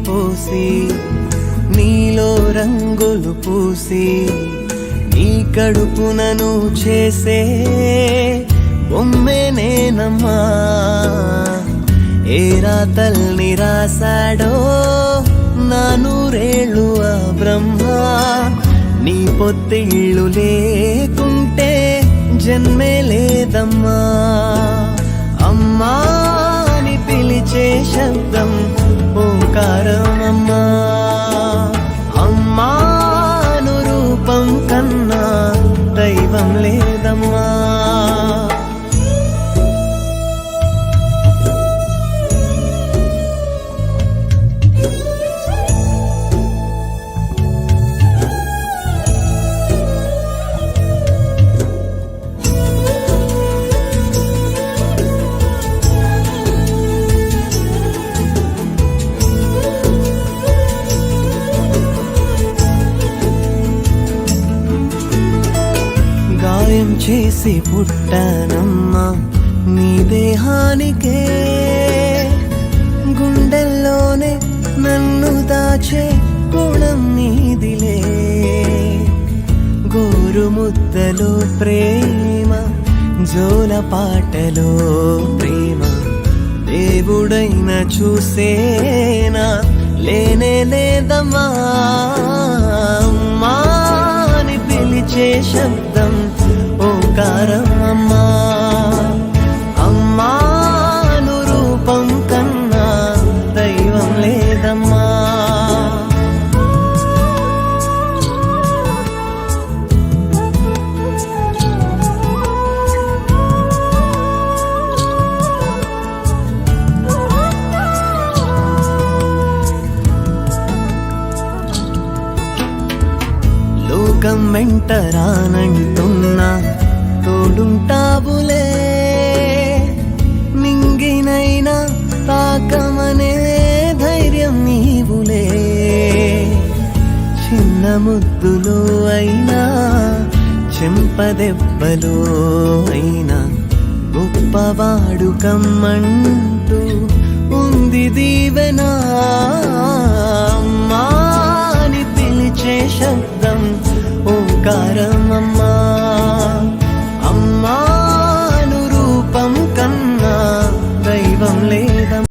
పోసి నీలో రంగులు పూసి నీ కడుపునను చేసే బొమ్మే నేనమ్మా. ఏ రాతల్ని రాశాడో నా నూరేళ్ళు ఆ బ్రహ్మ. నీ పొత్తిళ్ళు లేకుంటే జన్మే లేదమ్మా. అమ్మా అని పిలిచే శబ్దం ఓంకారమమ్మా. అమ్మాను రూపం కన్నా దైవం లేదమ్మా. గాయం చేసి పుట్టానమ్మా నీ దేహానికే. గుండెల్లోనే నన్ను దాచే గుణం నీదిలే. గోరు ముద్దలో ప్రేమ, జోల పాటలో ప్రేమ. దేవుడైన చూసేనా లేనే లేదమ్మా. అమ్మా అని పిలిచే శబ్దం ఓంకారం అమ్మా. అమ్మాను రూపం కన్నా దైవం లేదమ్మా. లోకం వెంట రానంటున్నా తోడుంటావులే. నింగినైనా తాకమనే ధైర్యం నీవులే. చిన్న ముద్దులో అయినా చెంపదెబ్బలో అయినా గొప్పవాడు కమ్మంటూ ఉంది దీవెనా.